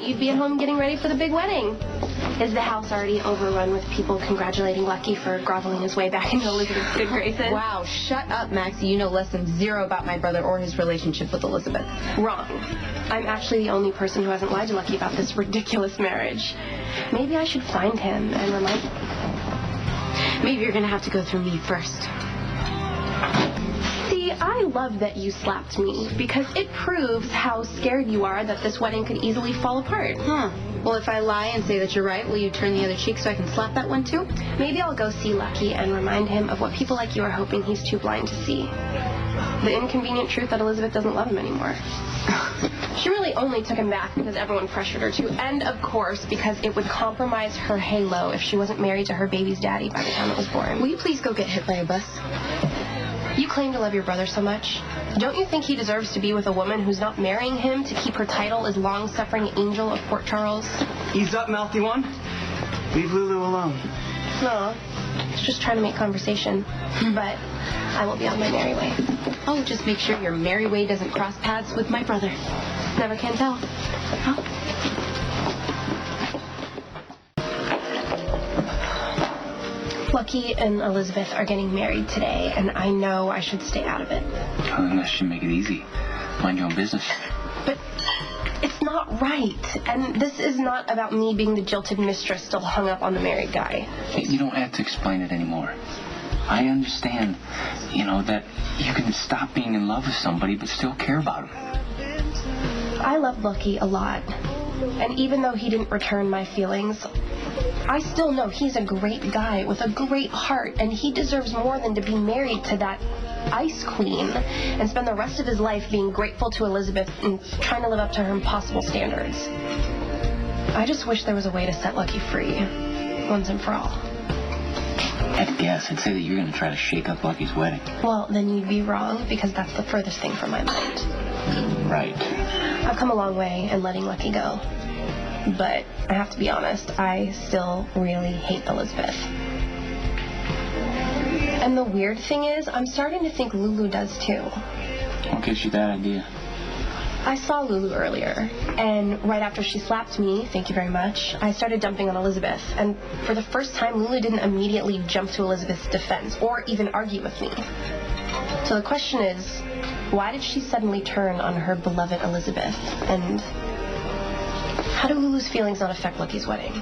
thought you'd be at home getting ready for the big wedding. Is the house already overrun with people congratulating Lucky for groveling his way back into Elizabeth's good graces? Wow, shut up, Maxie. You know less than zero about my brother or his relationship with Elizabeth. Wrong. I'm actually the only person who hasn't lied to Lucky about this ridiculous marriage. Maybe I should find him and remind him. Maybe you're going to have to go through me first. See, I love that you slapped me, because it proves how scared you are that this wedding could easily fall apart. Well, if I lie and say that you're right, will you turn the other cheek so I can slap that one too? Maybe I'll go see Lucky and remind him of what people like you are hoping he's too blind to see. The inconvenient truth that Elizabeth doesn't love him anymore. She really only took him back because everyone pressured her to, and of course because it would compromise her halo if she wasn't married to her baby's daddy by the time it was born. Will you please go get hit by a bus? You claim to love your brother so much. Don't you think he deserves to be with a woman who's not marrying him to keep her title as long-suffering angel of Port Charles? Ease up, mouthy one. Leave Lulu alone. No, it's just trying to make conversation. But I will be on my merry way. Oh, just make sure your merry way doesn't cross paths with my brother. Never can tell. Oh. Lucky and Elizabeth are getting married today, and I know I should stay out of it. Well, then that should make it easy. Mind your own business. But it's not right. And this is not about me being the jilted mistress still hung up on the married guy. You don't have to explain it anymore. I understand, that you can stop being in love with somebody but still care about him. I love Lucky a lot. And even though he didn't return my feelings, I still know he's a great guy with a great heart, and he deserves more than to be married to that ice queen and spend the rest of his life being grateful to Elizabeth and trying to live up to her impossible standards. I just wish there was a way to set Lucky free, once and for all. I'd guess. I'd say that you're going to try to shake up Lucky's wedding. Well, then you'd be wrong, because that's the furthest thing from my mind. Right. I've come a long way in letting Lucky go. But I have to be honest, I still really hate Elizabeth. And the weird thing is, I'm starting to think Lulu does too. What gives you that idea? I saw Lulu earlier, and right after she slapped me, thank you very much, I started dumping on Elizabeth. And for the first time, Lulu didn't immediately jump to Elizabeth's defense or even argue with me. So the question is, why did she suddenly turn on her beloved Elizabeth? And how do Lulu's feelings not affect Lucky's wedding?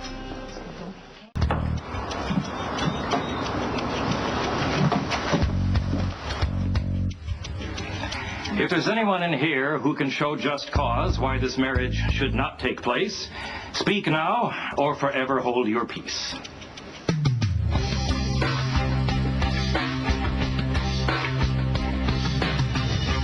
If there's anyone in here who can show just cause why this marriage should not take place, speak now or forever hold your peace.